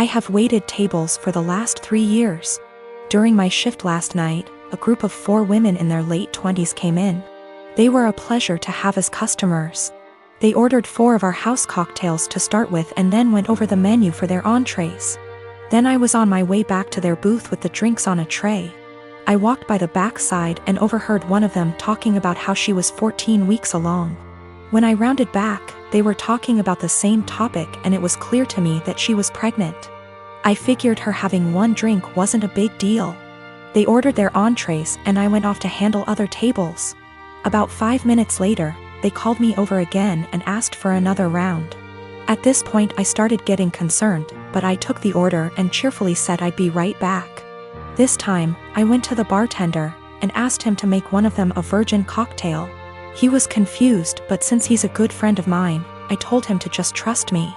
I have waited tables for the last 3 years. During my shift last night, a group of 4 women in their late 20s came in. They were a pleasure to have as customers. They ordered 4 of our house cocktails to start with and then went over the menu for their entrees. Then I was on my way back to their booth with the drinks on a tray. I walked by the backside and overheard one of them talking about how she was 14 weeks along. When I rounded back, they were talking about the same topic and it was clear to me that she was pregnant. I figured her having 1 drink wasn't a big deal. They ordered their entrees and I went off to handle other tables. About 5 minutes later, they called me over again and asked for another round. At this point I started getting concerned, but I took the order and cheerfully said I'd be right back. This time, I went to the bartender and asked him to make one of them a virgin cocktail. He was confused, but since he's a good friend of mine, I told him to just trust me.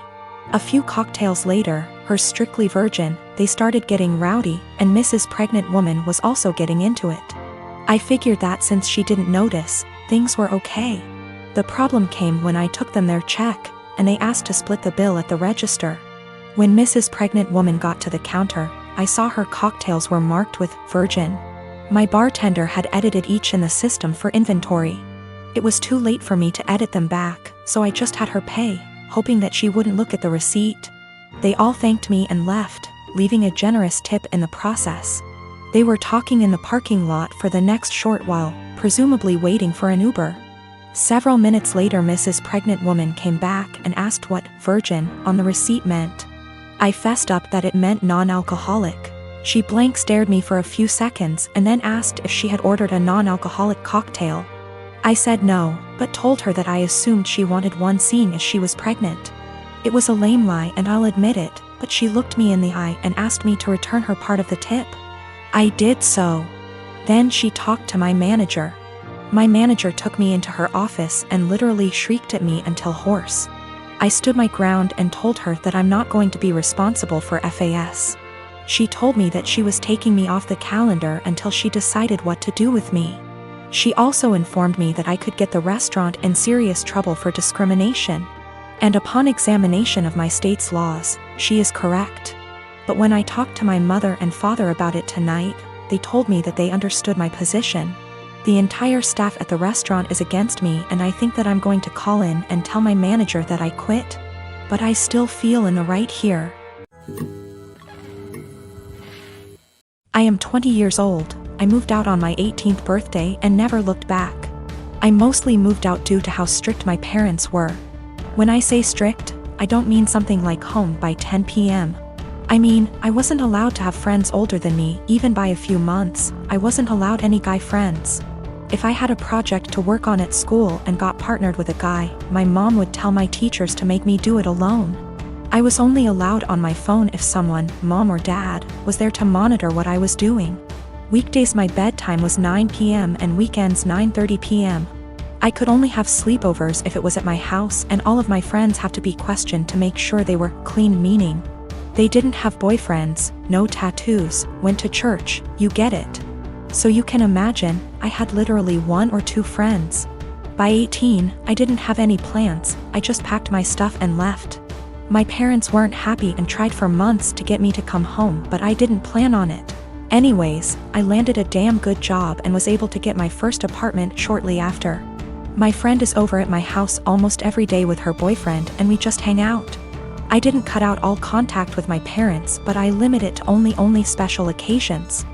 A few cocktails later, hers strictly virgin, they started getting rowdy, and Mrs. Pregnant Woman was also getting into it. I figured that since she didn't notice, things were okay. The problem came when I took them their check, and they asked to split the bill at the register. When Mrs. Pregnant Woman got to the counter, I saw her cocktails were marked with virgin. My bartender had edited each in the system for inventory. It was too late for me to edit them back, so I just had her pay, hoping that she wouldn't look at the receipt. They all thanked me and left, leaving a generous tip in the process. They were talking in the parking lot for the next short while, presumably waiting for an Uber. Several minutes later Mrs. Pregnant Woman came back and asked what virgin on the receipt meant. I fessed up that it meant non-alcoholic. She blank stared me for a few seconds and then asked if she had ordered a non-alcoholic cocktail. I said no, but told her that I assumed she wanted one seeing as she was pregnant. It was a lame lie and I'll admit it, but she looked me in the eye and asked me to return her part of the tip. I did so. Then she talked to my manager. My manager took me into her office and literally shrieked at me until hoarse. I stood my ground and told her that I'm not going to be responsible for FAS. She told me that she was taking me off the calendar until she decided what to do with me. She also informed me that I could get the restaurant in serious trouble for discrimination. And upon examination of my state's laws, she is correct. But when I talked to my mother and father about it tonight, they told me that they understood my position. The entire staff at the restaurant is against me and I think that I'm going to call in and tell my manager that I quit. But I still feel in the right here. I am 20 years old. I moved out on my 18th birthday and never looked back. I mostly moved out due to how strict my parents were. When I say strict, I don't mean something like home by 10 p.m. I mean, I wasn't allowed to have friends older than me, even by a few months. I wasn't allowed any guy friends. If I had a project to work on at school and got partnered with a guy, my mom would tell my teachers to make me do it alone. I was only allowed on my phone if someone, mom or dad, was there to monitor what I was doing. Weekdays my bedtime was 9 p.m. and weekends 9:30 p.m. I could only have sleepovers if it was at my house and all of my friends have to be questioned to make sure they were clean, meaning they didn't have boyfriends, no tattoos, went to church, you get it. So you can imagine, I had literally 1 or 2 friends. By 18, I didn't have any plans, I just packed my stuff and left. My parents weren't happy and tried for months to get me to come home, but I didn't plan on it. Anyways, I landed a damn good job and was able to get my first apartment shortly after. My friend is over at my house almost every day with her boyfriend and we just hang out. I didn't cut out all contact with my parents, but I limit it to only special occasions.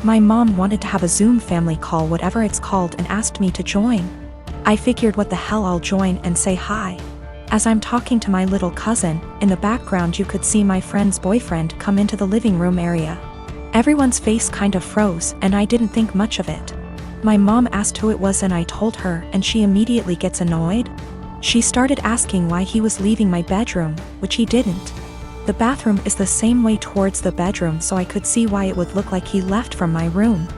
My mom wanted to have a Zoom family call, whatever it's called, and asked me to join. I figured what the hell, I'll join and say hi. As I'm talking to my little cousin, in the background you could see my friend's boyfriend come into the living room area. Everyone's face kind of froze and I didn't think much of it. My mom asked who it was and I told her and she immediately gets annoyed. She started asking why he was leaving my bedroom, which he didn't. The bathroom is the same way towards the bedroom, so I could see why it would look like he left from my room.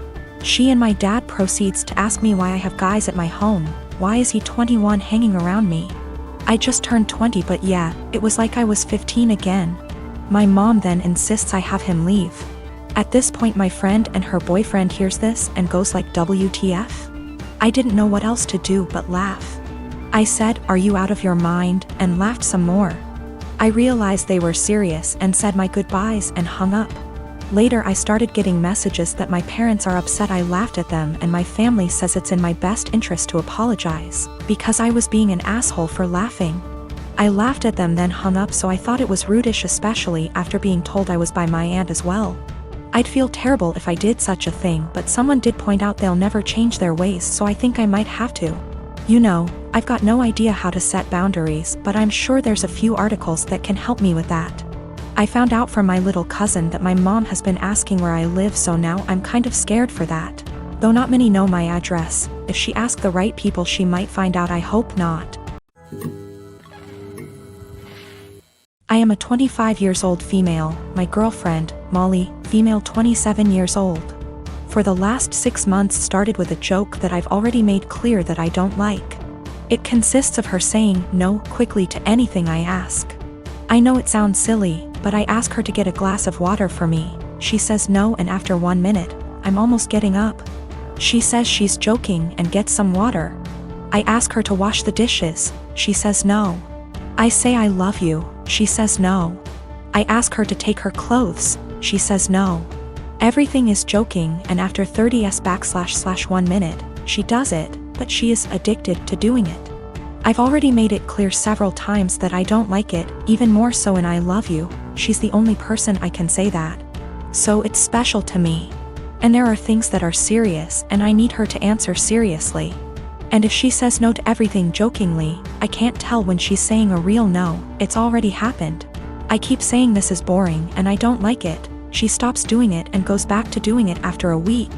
She and my dad proceeds to ask me why I have guys at my home, why is he 21 hanging around me? I just turned 20, but yeah, it was like I was 15 again. My mom then insists I have him leave. At this point my friend and her boyfriend hears this and goes like WTF? I didn't know what else to do but laugh. I said, "Are you out of your mind?" and laughed some more. I realized they were serious and said my goodbyes and hung up. Later I started getting messages that my parents are upset I laughed at them and my family says it's in my best interest to apologize, because I was being an asshole for laughing. I laughed at them then hung up, so I thought it was rudish, especially after being told I was by my aunt as well. I'd feel terrible if I did such a thing, but someone did point out they'll never change their ways, so I think I might have to. You know, I've got no idea how to set boundaries, but I'm sure there's a few articles that can help me with that. I found out from my little cousin that my mom has been asking where I live, so now I'm kind of scared for that. Though not many know my address. If she asked the right people she might find out. I hope not. I am a 25 years old female, my girlfriend, Molly, female 27 years old. For the last 6 months started with a joke that I've already made clear that I don't like. It consists of her saying no quickly to anything I ask. I know it sounds silly, but I ask her to get a glass of water for me. She says no, and after 1 minute, I'm almost getting up. She says she's joking and gets some water. I ask her to wash the dishes. She says no. I say I love you. She says no. I ask her to take her clothes. She says no. Everything is joking, and after 30s/1 minute, she does it, but she is addicted to doing it. I've already made it clear several times that I don't like it, even more so in I love you. She's the only person I can say that. So it's special to me. And there are things that are serious and I need her to answer seriously. And if she says no to everything jokingly, I can't tell when she's saying a real no. It's already happened. I keep saying this is boring and I don't like it. She stops doing it and goes back to doing it after a week.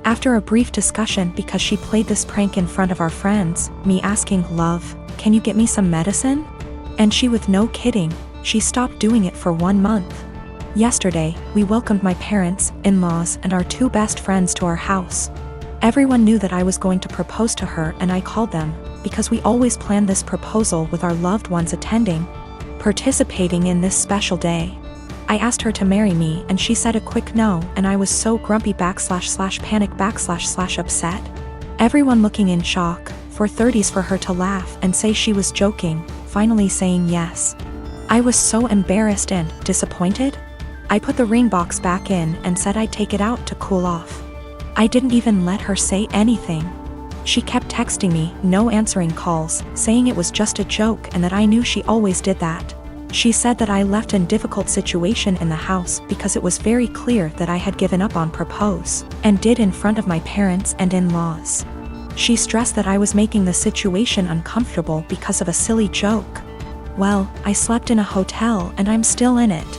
After a brief discussion, because she played this prank in front of our friends, me asking, "Love, can you get me some medicine?" And she, with no kidding, she stopped doing it for 1 month. Yesterday, we welcomed my parents, in-laws, and our 2 best friends to our house. Everyone knew that I was going to propose to her, and I called them, because we always plan this proposal with our loved ones attending, participating in this special day. I asked her to marry me and she said a quick no, and I was so grumpy //panic //upset. Everyone looking in shock, for 30s for her to laugh and say she was joking, finally saying yes. I was so embarrassed and disappointed. I put the ring box back in and said I'd take it out to cool off. I didn't even let her say anything. She kept texting me, no answering calls, saying it was just a joke and that I knew she always did that. She said that I left in difficult situation in the house because it was very clear that I had given up on propose, and did in front of my parents and in-laws. She stressed that I was making the situation uncomfortable because of a silly joke. Well, I slept in a hotel and I'm still in it.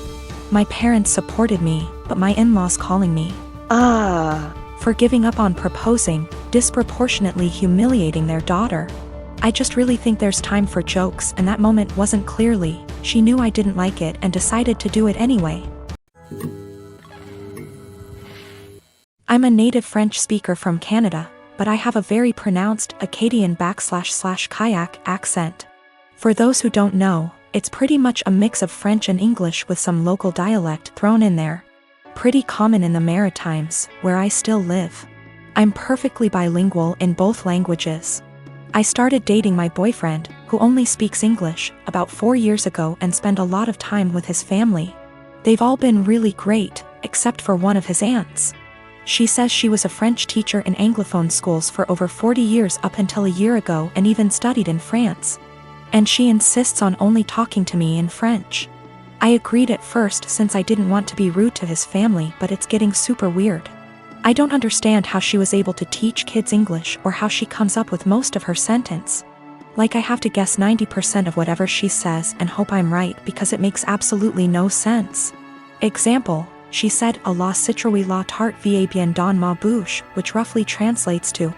My parents supported me, but my in-laws calling me for giving up on proposing, disproportionately humiliating their daughter. I just really think there's time for jokes, and that moment wasn't clearly. She knew I didn't like it and decided to do it anyway. I'm a native French speaker from Canada, but I have a very pronounced Acadian //kayak accent. For those who don't know, it's pretty much a mix of French and English with some local dialect thrown in there. Pretty common in the Maritimes, where I still live. I'm perfectly bilingual in both languages. I started dating my boyfriend, who only speaks English, about 4 years ago and spent a lot of time with his family. They've all been really great, except for one of his aunts. She says she was a French teacher in Anglophone schools for over 40 years up until a year ago and even studied in France. And she insists on only talking to me in French. I agreed at first since I didn't want to be rude to his family, but it's getting super weird. I don't understand how she was able to teach kids English or how she comes up with most of her sentence. Like I have to guess 90% of whatever she says and hope I'm right because it makes absolutely no sense. Example, she said, "A la citrouille la tarte va bien dans ma bouche," which roughly translates to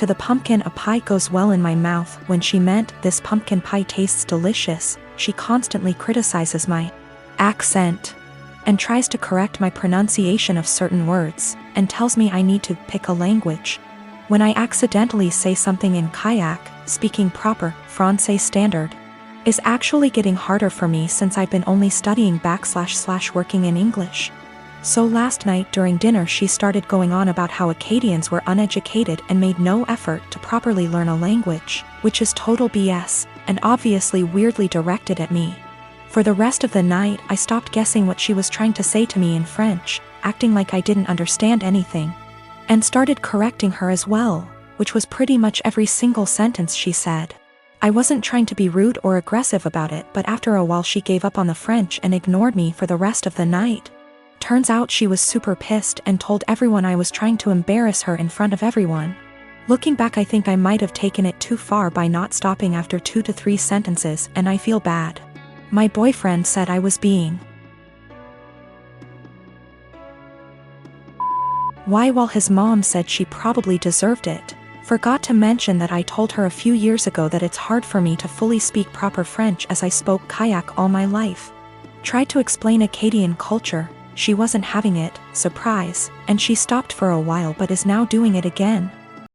the pumpkin a pie goes well in my mouth, when she meant, "This pumpkin pie tastes delicious." She constantly criticizes my accent and tries to correct my pronunciation of certain words, and tells me I need to pick a language. When I accidentally say something in kayak, speaking proper Francais standard is actually getting harder for me since I've been only studying / working in English. So last night during dinner she started going on about how Acadians were uneducated and made no effort to properly learn a language, which is total BS, and obviously weirdly directed at me. For the rest of the night, I stopped guessing what she was trying to say to me in French, acting like I didn't understand anything, and started correcting her as well, which was pretty much every single sentence she said. I wasn't trying to be rude or aggressive about it, but after a while she gave up on the French and ignored me for the rest of the night. Turns out she was super pissed and told everyone I was trying to embarrass her in front of everyone. Looking back, I think I might have taken it too far by not stopping after 2 to 3 sentences, and I feel bad. My boyfriend said I was being why, while his mom said she probably deserved it. Forgot to mention that I told her a few years ago that it's hard for me to fully speak proper French as I spoke Kayak all my life. Tried to explain Acadian culture, she wasn't having it, surprise, and she stopped for a while but is now doing it again.